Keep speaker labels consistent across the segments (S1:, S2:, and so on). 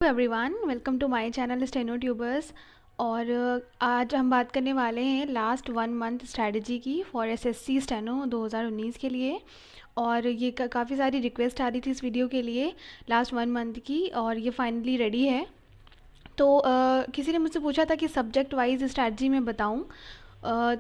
S1: Everyone, welcome to my channel steno tubers. और आज हम बात करने वाले हैं लास्ट 1 मंथ स्ट्रैटेजी की फॉर एसएससी स्टेनो 2019 के लिए। और ये काफ़ी सारी रिक्वेस्ट आ रही थी इस वीडियो के लिए लास्ट 1 मंथ की, और ये फाइनली रेडी है। तो किसी ने मुझसे पूछा था कि सब्जेक्ट वाइज स्ट्रैटेजी मैं बताऊं,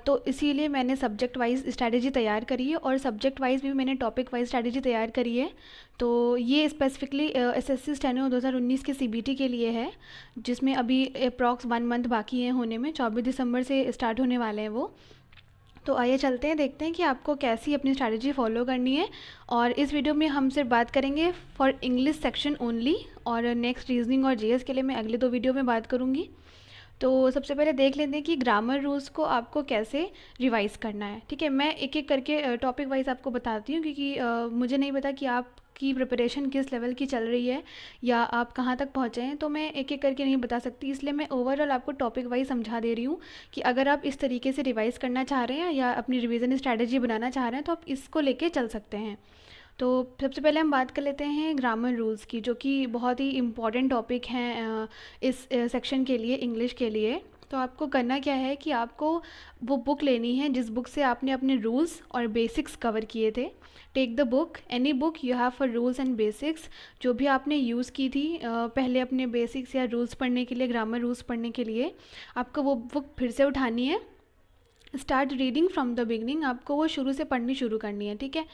S1: तो इसीलिए मैंने सब्जेक्ट वाइज स्ट्रैटेजी तैयार करी है, और सब्जेक्ट वाइज भी मैंने टॉपिक वाइज स्ट्रैटेजी तैयार करी है। तो ये स्पेसिफिकली एसएससी स्टेनो 2019 के सीबीटी के लिए है, जिसमें अभी अप्रॉक्स 1 मंथ बाकी है होने में। 24 दिसंबर से स्टार्ट होने वाले हैं वो। तो आइए चलते हैं, देखते हैं कि आपको कैसी अपनी स्ट्रैटेजी फॉलो करनी है। और इस वीडियो में हम सिर्फ बात करेंगे फॉर इंग्लिश सेक्शन ओनली, और नेक्स्ट रीजनिंग और जीएस के लिए मैं अगले 2 वीडियो में बात करूँगी। तो सबसे पहले देख लेते हैं कि ग्रामर रूल्स को आपको कैसे रिवाइज़ करना है। ठीक है, मैं एक एक करके टॉपिक वाइज आपको बताती हूँ, क्योंकि मुझे नहीं पता कि आपकी प्रिपरेशन किस लेवल की चल रही है या आप कहाँ तक पहुँचे हैं, तो मैं एक एक करके नहीं बता सकती। इसलिए मैं ओवरऑल आपको टॉपिक वाइज समझा दे रही हूँ कि अगर आप इस तरीके से रिवाइज़ करना चाह रहे हैं या अपनी रिवीजन स्ट्रैटेजी बनाना चाह रहे हैं, तो आप इसको लेके चल सकते हैं। तो सबसे पहले हम बात कर लेते हैं ग्रामर रूल्स की, जो कि बहुत ही इम्पॉर्टेंट टॉपिक हैं इस सेक्शन के लिए, इंग्लिश के लिए। तो आपको करना क्या है कि आपको वो बुक लेनी है जिस बुक से आपने अपने रूल्स और बेसिक्स कवर किए थे। Take the book, any book you have for rules and basics. जो भी आपने यूज़ की थी पहले अपने बेसिक्स या रूल्स पढ़ने के लिए, ग्रामर रूल्स पढ़ने के लिए, आपको वो बुक फिर से उठानी है। Start reading from the beginning, आपको वो शुरू से पढ़नी शुरू करनी है। ठीक है,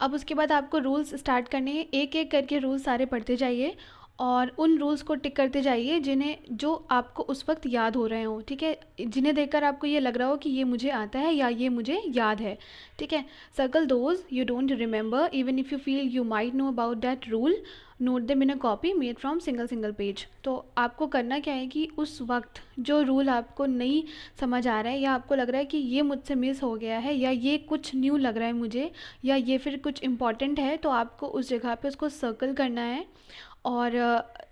S1: अब उसके बाद आपको रूल्स स्टार्ट करने हैं, एक एक करके रूल्स सारे पढ़ते जाइए और उन रूल्स को टिक करते जाइए जिन्हें जो आपको उस वक्त याद हो रहे हो। ठीक है, जिन्हें देखकर आपको ये लग रहा हो कि ये मुझे आता है या ये मुझे याद है। ठीक है, circle those you don't remember even if you feel you might know about that rule, note them in a copy made from single page. तो आपको करना क्या है कि उस वक्त जो रूल आपको नहीं समझ आ रहा है या आपको लग रहा है कि ये मुझसे मिस हो गया है या ये कुछ न्यू लग रहा है मुझे या ये फिर कुछ इम्पॉर्टेंट है, तो आपको उस जगह पे उसको सर्कल करना है। और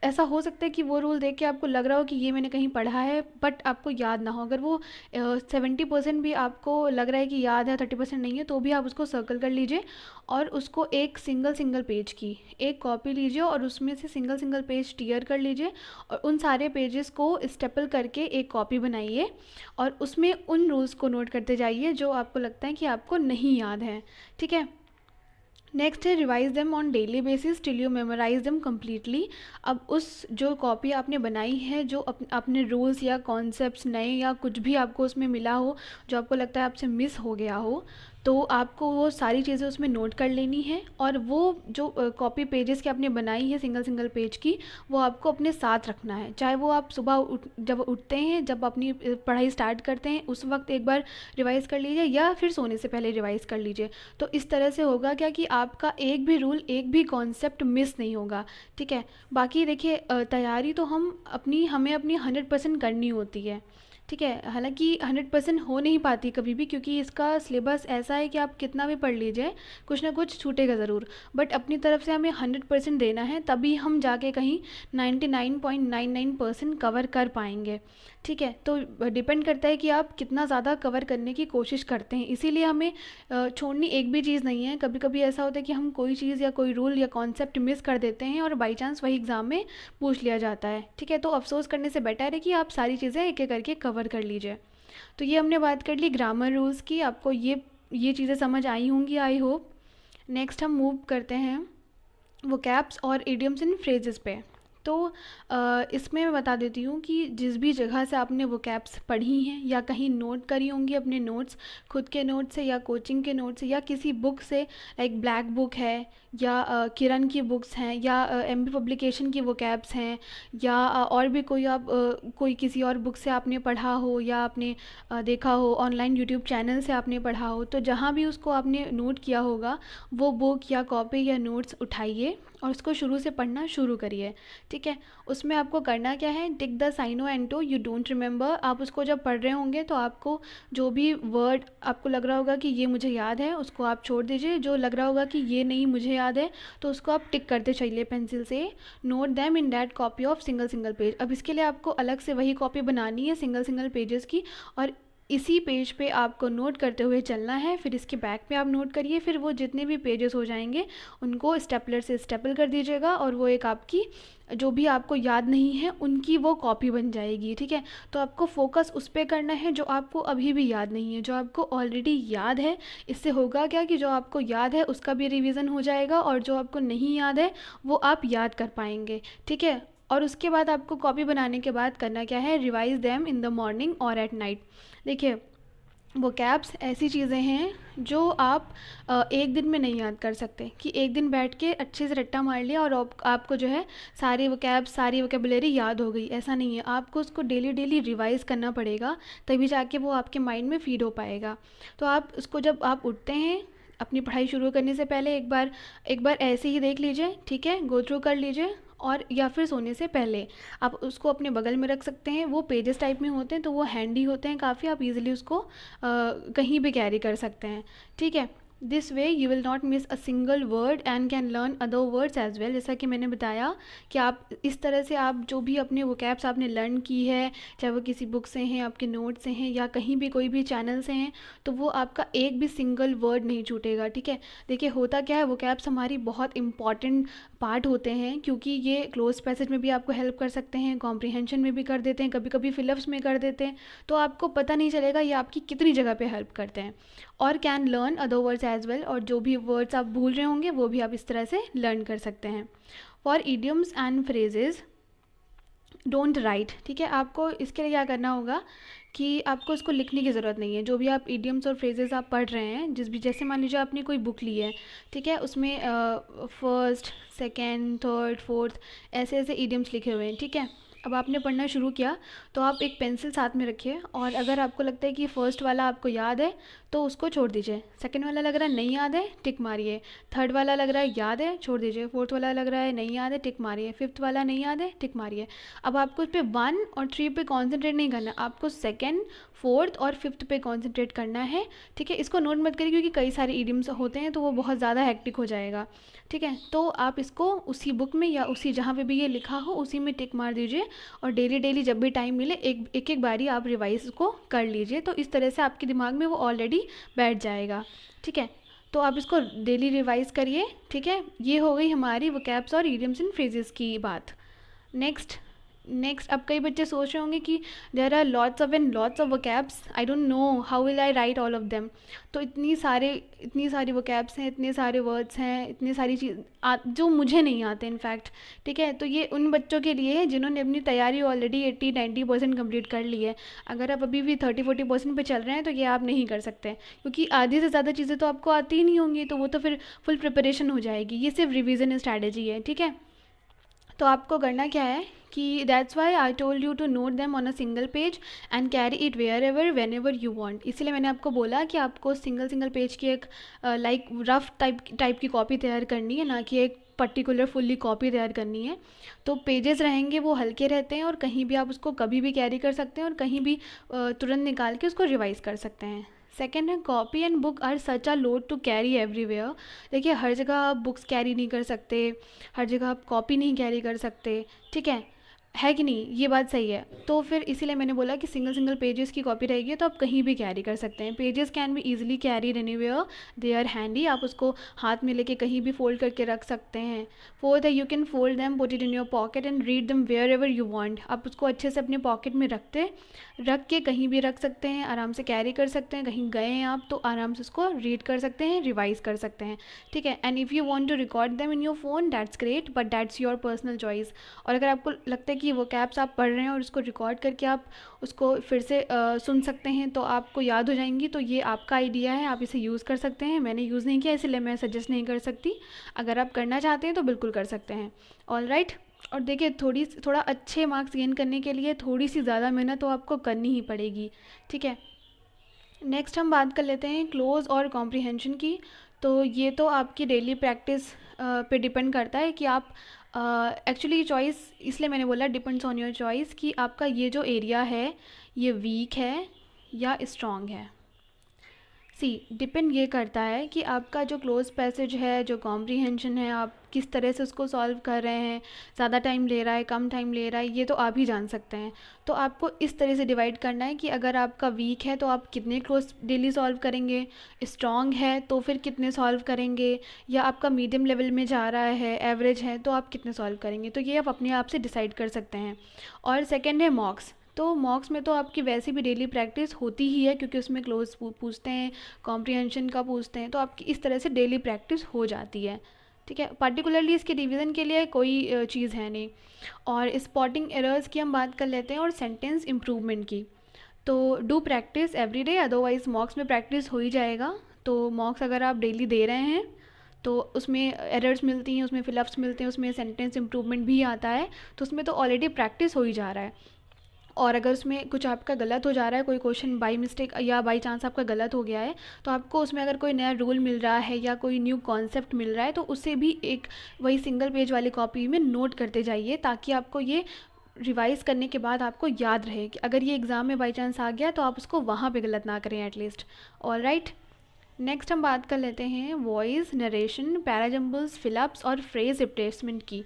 S1: ऐसा हो सकता है कि वो रूल देख के आपको लग रहा हो कि ये मैंने कहीं पढ़ा है, बट आपको याद ना हो। अगर वो 70% भी आपको लग रहा है कि याद है, 30% नहीं है, तो भी आप उसको सर्कल कर लीजिए और उसको एक सिंगल पेज की एक कॉपी लीजिए और उसमें से सिंगल पेज टीयर कर लीजिए और उन सारे पेजेस को स्टेपल करके एक कॉपी बनाइए और उसमें उन रूल्स को नोट करते जाइए जो आपको लगता है कि आपको नहीं याद है। ठीक है, नेक्स्ट है revise them on daily basis till you memorise them completely. अब उस जो कॉपी आपने बनाई है, जो अपने रूल्स या कॉन्सेप्ट्स नए या कुछ भी आपको उसमें मिला हो जो आपको लगता है आपसे मिस हो गया हो, तो आपको वो सारी चीज़ें उसमें नोट कर लेनी है। और वो जो कॉपी पेजेस की आपने बनाई है सिंगल पेज की, वो आपको अपने साथ रखना है। चाहे वो आप सुबह जब उठते हैं, जब अपनी पढ़ाई स्टार्ट करते हैं, उस वक्त एक बार रिवाइज़ कर लीजिए या फिर सोने से पहले रिवाइज़ कर लीजिए। तो इस तरह से होगा क्या कि आपका एक भी रूल, एक भी कॉन्सेप्ट मिस नहीं होगा। ठीक है, बाकी देखिए तैयारी तो हमें अपनी 100% करनी होती है। ठीक है, हालांकि 100% हो नहीं पाती कभी भी, क्योंकि इसका सिलेबस ऐसा है कि आप कितना भी पढ़ लीजिए कुछ ना कुछ छूटेगा ज़रूर। बट अपनी तरफ से हमें 100% देना है, तभी हम जाके कहीं 99.99% कवर कर पाएंगे। ठीक है, तो डिपेंड करता है कि आप कितना ज़्यादा कवर करने की कोशिश करते हैं। इसीलिए हमें छोड़नी एक भी चीज़ नहीं है। कभी कभी ऐसा होता है कि हम कोई चीज़ या कोई रूल या कॉन्सेप्ट मिस कर देते हैं और बाई चांस वही एग्ज़ाम में पूछ लिया जाता है। ठीक है, तो अफसोस करने से बेटर है कि आप सारी चीज़ें एक एक करके कवर कर लीजिए। तो ये हमने बात कर ली ग्रामर रूल्स की, आपको ये चीज़ें समझ आई होंगी आई होप। नेक्स्ट हम मूव करते हैं वोकैब्स और इडियम्स इन फ्रेजेस पे। तो इसमें मैं बता देती हूँ कि जिस भी जगह से आपने वोकैब्स पढ़ी हैं या कहीं नोट करी होंगी अपने नोट्स, खुद के नोट से या कोचिंग के नोट से या किसी बुक से, लाइक ब्लैक बुक है या किरण की बुक्स हैं या एमपी पब्लिकेशन की वोकैब्स हैं या और भी कोई आप कोई किसी और बुक से आपने पढ़ा हो या आपने देखा हो, ऑनलाइन यूट्यूब चैनल से आपने पढ़ा हो, तो जहाँ भी उसको आपने नोट किया होगा वो बुक या कॉपी या नोट्स उठाइए और उसको शुरू से पढ़ना शुरू करिए। ठीक है, उसमें आपको करना क्या है, tick the sign onto you don't remember. आप उसको जब पढ़ रहे होंगे तो आपको जो भी वर्ड आपको लग रहा होगा कि ये मुझे याद है, उसको आप छोड़ दीजिए। जो लग रहा होगा कि ये नहीं मुझे याद है, तो उसको आप टिक करते चलिए पेंसिल से। Note them in that copy of single page. अब इसके लिए आपको अलग से वही कॉपी बनानी है सिंगल पेजेस की, और इसी पेज पे आपको नोट करते हुए चलना है, फिर इसके बैक पे आप नोट करिए, फिर वो जितने भी पेजेस हो जाएंगे उनको स्टेपलर से स्टेपल कर दीजिएगा और वो एक आपकी जो भी आपको याद नहीं है उनकी वो कॉपी बन जाएगी। ठीक है, तो आपको फोकस उस पर करना है जो आपको अभी भी याद नहीं है, जो आपको ऑलरेडी याद है। इससे होगा क्या कि जो आपको याद है उसका भी रिवीजन हो जाएगा और जो आपको नहीं याद है वो आप याद कर पाएंगे। ठीक है, और उसके बाद आपको कॉपी बनाने के बाद करना क्या है, revise them in the morning और एट नाइट। देखिए, वो कैप्स ऐसी चीज़ें हैं जो आप एक दिन में नहीं याद कर सकते कि एक दिन बैठ के अच्छे से रट्टा मार लिया और आपको जो है सारी वो कैप्स सारी वोकेबुलरी याद हो गई, ऐसा नहीं है। आपको उसको डेली डेली रिवाइज़ करना पड़ेगा, तभी जाके वो आपके माइंड में फीड हो पाएगा। तो आप उसको जब आप उठते हैं अपनी पढ़ाई शुरू करने से पहले एक बार ऐसे ही देख लीजिए, ठीक है, गो थ्रू कर लीजिए। और या फिर सोने से पहले आप उसको अपने बगल में रख सकते हैं। वो पेजेस टाइप में होते हैं तो वो हैंडी होते हैं काफ़ी, आप इजीली उसको कहीं भी कैरी कर सकते हैं। ठीक है, this way you will not miss a single word and can learn other words as well. जैसा कि मैंने बताया कि आप इस तरह से आप जो भी अपने वो कैप्स आपने लर्न की है, चाहे वो किसी बुक से हैं, आपके नोट से हैं या कहीं भी कोई भी चैनल से हैं, तो वो आपका एक भी सिंगल वर्ड नहीं छूटेगा। ठीक है, देखिए होता क्या है, वो कैप्स हमारी बहुत इंपॉर्टेंट पार्ट होते हैं क्योंकि ये क्लोज पैसेज में भी आपको हेल्प कर सकते हैं, कॉम्प्रिहेंशन में भी कर देते हैं, कभी कभी फिलअप्स में कर देते हैं, तो आपको पता नहीं चलेगा ये आपकी कितनी जगह पे हेल्प करते हैं। और can learn other words as well, और जो भी वर्ड्स आप भूल रहे होंगे वो भी आप इस तरह से लर्न कर सकते हैं। For idioms and phrases don't write. ठीक है, आपको इसके लिए क्या करना होगा कि आपको इसको लिखने की ज़रूरत नहीं है। जो भी आप इडियम्स और फ्रेजेस आप पढ़ रहे हैं, जिस भी जैसे मान लीजिए आपने कोई बुक ली है, ठीक है, उसमें फर्स्ट सेकेंड थर्ड फोर्थ ऐसे ऐसे इडियम्स लिखे हुए हैं। ठीक है, अब आपने पढ़ना शुरू किया तो आप एक पेंसिल साथ में रखिए और अगर आपको लगता है कि फर्स्ट वाला आपको याद है तो उसको छोड़ दीजिए, सेकंड वाला लग रहा है नहीं याद है टिक मारिए, थर्ड वाला लग रहा है याद है छोड़ दीजिए, फोर्थ वाला लग रहा है नहीं याद है टिक मारिए, फिफ्थ वाला नहीं याद है टिक मारिए। अब आपको इस पर 1 और 3 पे कॉन्सेंट्रेट नहीं करना, आपको सेकेंड फोर्थ और फिफ्थ पे कॉन्सेंट्रेट करना है। ठीक है, इसको नोट मत करिए क्योंकि कई सारे इडियम्स होते हैं तो वो बहुत ज़्यादा हेक्टिक हो जाएगा। ठीक है, तो आप इसको उसी बुक में या उसी जहाँ पे भी ये लिखा हो उसी में टिक मार दीजिए और डेली डेली जब भी टाइम मिले एक बारी आप रिवाइज को कर लीजिए, तो इस तरह से आपके दिमाग में वो ऑलरेडी बैठ जाएगा। ठीक है, तो आप इसको डेली रिवाइज करिए। ठीक है, ये हो गई हमारी वोकैब्स और इडियम्स एंड फ्रेजेस की बात। नेक्स्ट अब कई बच्चे सोच रहे होंगे कि there are lots of vocabs, I don't know how will I write all of them. तो इतनी सारी वोकैब्स हैं, इतने सारे वर्ड्स हैं, इतनी सारी चीज़ जो मुझे नहीं आते इनफैक्ट। ठीक है, तो ये उन बच्चों के लिए है जिन्होंने अपनी तैयारी ऑलरेडी 80-90% कम्प्लीट कर ली है। अगर आप अभी भी 30-40% पे चल रहे हैं तो ये आप नहीं कर सकते क्योंकि आधी से ज़्यादा चीज़ें तो आपको आती ही नहीं होंगी, तो वो तो फिर फुल प्रिपरेशन हो जाएगी। ये सिर्फ रिविज़न स्ट्रैटेजी है। ठीक है, तो आपको करना क्या है कि that's why I told you to note them on a single page and carry it wherever whenever you want. इसलिए मैंने आपको बोला कि आपको सिंगल पेज की एक लाइक रफ टाइप की कॉपी तैयार करनी है, ना कि एक पर्टिकुलर फुल्ली कॉपी तैयार करनी है। तो पेजेस रहेंगे वो हल्के रहते हैं और कहीं भी आप उसको कभी भी कैरी कर सकते हैं और कहीं भी तुरंत निकाल के उसको रिवाइज कर सकते हैं। सेकेंड है, copy and book are such a load to carry everywhere. देखिए, हर जगह आप बुक्स कैरी नहीं कर सकते, हर जगह आप कॉपी नहीं कैरी कर सकते। ठीक है कि नहीं, ये बात सही है। तो फिर इसीलिए मैंने बोला कि सिंगल पेजेस की कॉपी रहेगी तो आप कहीं भी कैरी कर सकते हैं। Pages can be easily carried anywhere, they are handy. आप उसको हाथ में लेके कहीं भी फोल्ड करके रख सकते हैं। फोर्थ है, you can fold them, put it in your pocket and read them wherever you want. आप उसको अच्छे से अपने पॉकेट में रख के कहीं भी रख सकते हैं, आराम से कैरी कर सकते हैं। कहीं गए हैं आप तो आराम से उसको रीड कर सकते हैं, रिवाइज कर सकते हैं। ठीक है, and if you want to record them in your phone that's great, but that's your personal choice. और अगर आपको लगता है कि वो कैप्स आप पढ़ रहे हैं और उसको रिकॉर्ड करके आप उसको फिर से सुन सकते हैं तो आपको याद हो जाएंगी, तो ये आपका आइडिया है, आप इसे यूज़ कर सकते हैं। मैंने यूज़ नहीं किया इसलिए मैं सजेस्ट नहीं कर सकती। अगर आप करना चाहते हैं तो बिल्कुल कर सकते हैं। ऑल राइट, और देखिए थोड़ा अच्छे मार्क्स गेन करने के लिए थोड़ी सी ज़्यादा मेहनत तो आपको करनी ही पड़ेगी। ठीक है, नेक्स्ट हम बात कर लेते हैं क्लोज और कॉम्प्रिहेंशन की। तो ये तो आपकी डेली प्रैक्टिस पे डिपेंड करता है कि आप एक्चुअली चॉइस, इसलिए मैंने बोला डिपेंड्स ऑन योर चॉइस कि आपका ये जो एरिया है ये वीक है या स्ट्रॉन्ग है। डिपेंड ये करता है कि आपका जो क्लोज पैसेज है, जो कॉम्प्रिहेंशन है, आप किस तरह से उसको सॉल्व कर रहे हैं, ज़्यादा टाइम ले रहा है, कम टाइम ले रहा है, ये तो आप ही जान सकते हैं। तो आपको इस तरह से डिवाइड करना है कि अगर आपका वीक है तो आप कितने क्लोज डेली सॉल्व करेंगे, स्ट्रॉन्ग है तो फिर कितने सॉल्व करेंगे, या आपका मीडियम लेवल में जा रहा है, एवरेज है, तो आप कितने सॉल्व करेंगे। तो ये आप अपने आप से डिसाइड कर सकते हैं। और सेकेंड है मॉक्स। तो मॉक्स में तो आपकी वैसे भी डेली प्रैक्टिस होती ही है, क्योंकि उसमें क्लोज पूछते हैं, कॉम्प्रिहेंशन का पूछते हैं, तो आपकी इस तरह से डेली प्रैक्टिस हो जाती है। ठीक है, पर्टिकुलरली इसके रिवीजन के लिए कोई चीज़ है नहीं। और स्पॉटिंग एरर्स की हम बात कर लेते हैं, और सेंटेंस इम्प्रूवमेंट की। तो do practice every day, otherwise मॉक्स में प्रैक्टिस हो ही जाएगा। तो मॉक्स अगर आप डेली दे रहे हैं तो उसमें एरर्स मिलती हैं, उसमें फिलअप्स मिलते हैं, उसमें सेंटेंस इम्प्रूवमेंट भी आता है, तो उसमें तो ऑलरेडी प्रैक्टिस हो ही जा रहा है। और अगर उसमें कुछ आपका गलत हो जा रहा है, कोई क्वेश्चन बाई मिस्टेक या बाई चांस आपका गलत हो गया है, तो आपको उसमें अगर कोई नया रूल मिल रहा है या कोई न्यू कॉन्सेप्ट मिल रहा है, तो उसे भी एक वही सिंगल पेज वाली कॉपी में नोट करते जाइए, ताकि आपको ये रिवाइज करने के बाद आपको याद रहे कि अगर ये एग्ज़ाम में बाई चांस आ गया तो आप उसको वहाँ पे गलत ना करें एटलीस्ट। ऑल राइट, नेक्स्ट हम बात कर लेते हैं वॉइस, नरेशन, पैराजम्बल्स, फिलअप्स और फ्रेज रिप्लेसमेंट की।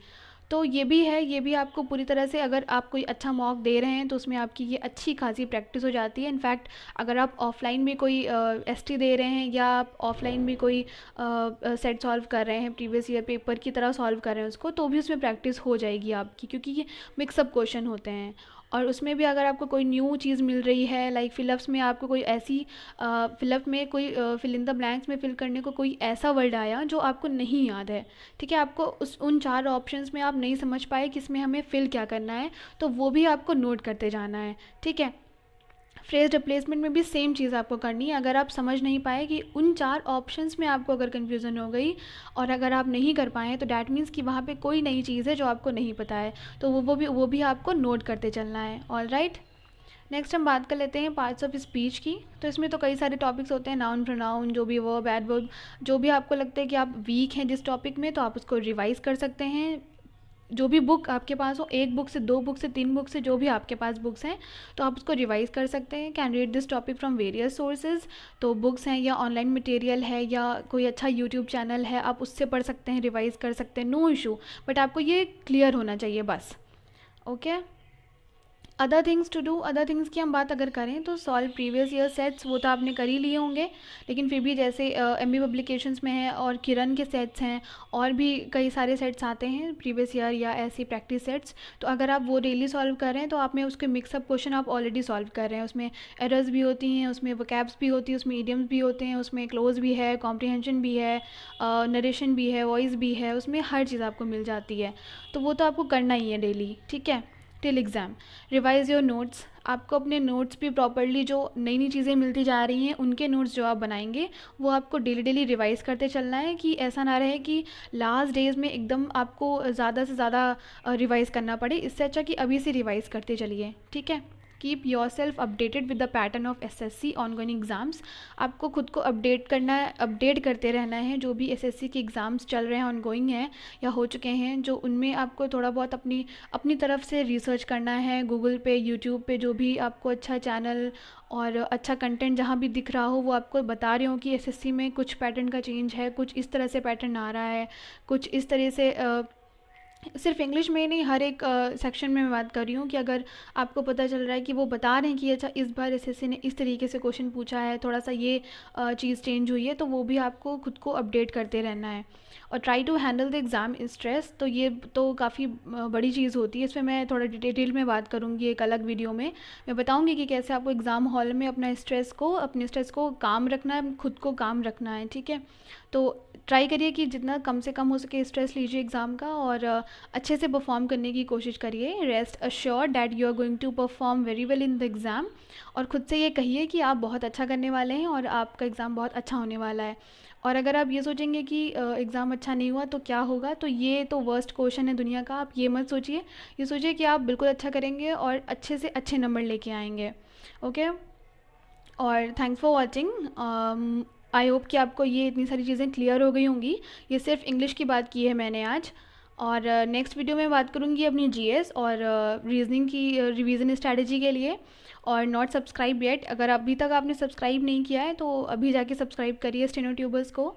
S1: तो ये भी है, ये भी आपको पूरी तरह से, अगर आप कोई अच्छा मॉक दे रहे हैं तो उसमें आपकी ये अच्छी खासी प्रैक्टिस हो जाती है। इनफैक्ट अगर आप ऑफलाइन भी कोई एसटी दे रहे हैं, या आप ऑफलाइन भी कोई सेट सॉल्व कर रहे हैं, प्रीवियस ईयर पेपर की तरह सॉल्व कर रहे हैं उसको, तो भी उसमें प्रैक्टिस हो जाएगी आपकी, क्योंकि ये मिक्सअप क्वेश्चन होते हैं। और उसमें भी अगर आपको कोई न्यू चीज़ मिल रही है, लाइक फिलअप्स में आपको कोई ऐसी फिलअप में कोई फिल इन द ब्लैंक्स में फिल करने को कोई ऐसा वर्ड आया जो आपको नहीं याद है, ठीक है, आपको उन 4 ऑप्शंस में आप नहीं समझ पाए कि इसमें हमें फिल क्या करना है, तो वो भी आपको नोट करते जाना है। ठीक है, फ्रेज रिप्लेसमेंट में भी सेम चीज़ आपको करनी है। अगर आप समझ नहीं पाए कि उन 4 ऑप्शंस में आपको अगर कन्फ्यूज़न हो गई और अगर आप नहीं कर पाए, तो डैट मीन्स कि वहाँ पे कोई नई चीज़ है जो आपको नहीं पता है, तो वो भी आपको नोट करते चलना है। ऑल राइट, नेक्स्ट हम बात कर लेते हैं पार्ट्स ऑफ स्पीच की। तो इसमें तो कई सारे टॉपिक्स होते हैं, नाउन, प्रोनाउन, जो भी वर्ब, एडवर्ब, जो भी आपको लगता है कि आप वीक हैं जिस टॉपिक में, तो आप उसको रिवाइज कर सकते हैं। जो भी बुक आपके पास हो, 1 बुक से, 2 बुक से, 3 बुक से, जो भी आपके पास बुक्स हैं, तो आप उसको रिवाइज कर सकते हैं। Can read this topic from various sources, तो बुक्स हैं या ऑनलाइन मटेरियल है या कोई अच्छा यूट्यूब चैनल है, आप उससे पढ़ सकते हैं, रिवाइज कर सकते हैं, नो इशू, बट आपको ये क्लियर होना चाहिए बस। Okay, other things to do, other things की हम बात अगर करें तो सॉल्व प्रीवियस ईयर सेट्स, वो तो आपने कर ही लिए होंगे, लेकिन फिर भी जैसे एमबी पब्लिकेशंस में है और किरण के सेट्स हैं, और भी कई सारे सेट्स आते हैं प्रीवियस ईयर या ऐसी प्रैक्टिस सेट्स, तो अगर आप वो डेली सॉल्व कर रहे हैं तो आप में उसके मिक्सअप क्वेश्चन आप ऑलरेडी सॉल्व कर रहे हैं। उसमें एरर्स भी होती हैं, उसमें वोकैब्स भी होती है, उसमें इडियम्स भी होते हैं, उसमें क्लोज भी है, कॉम्प्रिहेंशन भी है, नरेशन भी है, वॉइस भी है, उसमें हर चीज़ आपको मिल जाती है। तो वो तो आपको करना ही है डेली। ठीक है, till exam revise your notes, आपको अपने नोट्स भी प्रॉपरली, जो नई नई चीज़ें मिलती जा रही हैं उनके नोट्स जो आप बनाएंगे वो आपको डेली डेली रिवाइज़ करते चलना है, कि ऐसा ना रहे कि लास्ट डेज़ में एकदम आपको ज़्यादा से ज़्यादा रिवाइज़ करना पड़े। इससे अच्छा कि अभी से रिवाइज़ करते चलिए। ठीक है, keep your self updated with the pattern of SSC ongoing exams, आपको खुद को अपडेट करना है, अपडेट करते रहना है। जो भी एसएससी के एग्ज़ाम्स चल रहे हैं, ऑनगोइंग हैं या हो चुके हैं, जो उनमें आपको थोड़ा बहुत अपनी अपनी तरफ से रिसर्च करना है, गूगल पे, यूट्यूब पे, जो भी आपको अच्छा चैनल और अच्छा कंटेंट जहाँ भी दिख रहा हो, वो आपको बता रहे हो कि एसएससी में कुछ पैटर्न का चेंज है, कुछ इस तरह से पैटर्न आ रहा है, कुछ इस तरह से सिर्फ इंग्लिश में ही नहीं, हर एक सेक्शन में मैं बात कर रही हूँ कि अगर आपको पता चल रहा है कि वो बता रहे हैं कि अच्छा इस बार एसएससी ने इस तरीके से क्वेश्चन पूछा है, थोड़ा सा ये चीज़ चेंज हुई है, तो वो भी आपको खुद को अपडेट करते रहना है। और try to handle the exam stress, तो ये तो काफ़ी बड़ी चीज़ होती है, इसमें मैं थोड़ा डिटेल में बात करूँगी एक अलग वीडियो में। मैं बताऊँगी कि कैसे आपको एग्ज़ाम हॉल में अपने स्ट्रेस को काम रखना है, खुद को काम रखना है। ठीक है, तो ट्राई करिए कि जितना कम से कम हो सके स्ट्रेस लीजिए एग्ज़ाम का, और अच्छे से परफॉर्म करने की कोशिश करिए। Rest assured that you are going to perform very well in the exam, और ख़ुद से ये कहिए कि आप बहुत अच्छा करने वाले हैं और आपका एग्ज़ाम बहुत अच्छा होने वाला है। और अगर आप ये सोचेंगे कि एग्ज़ाम अच्छा नहीं हुआ तो क्या होगा, तो ये तो वर्स्ट क्वेश्चन है दुनिया का, आप ये मत सोचिए। ये सोचिए कि आप बिल्कुल अच्छा करेंगे और अच्छे से अच्छे नंबर लेके आएंगे। ओके, और thanks for watching. I hope कि आपको ये इतनी सारी चीज़ें क्लियर हो गई होंगी। ये सिर्फ इंग्लिश की बात की है मैंने आज, और नेक्स्ट वीडियो में बात करूँगी अपनी जीएस और रीजनिंग की रिवीजन स्ट्रैटेजी के लिए। और नॉट सब्सक्राइब येट, अगर अभी तक आपने सब्सक्राइब नहीं किया है तो अभी जाके सब्सक्राइब करिए स्टेनो ट्यूबर्स को।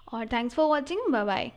S1: और thanks for watching, bye bye.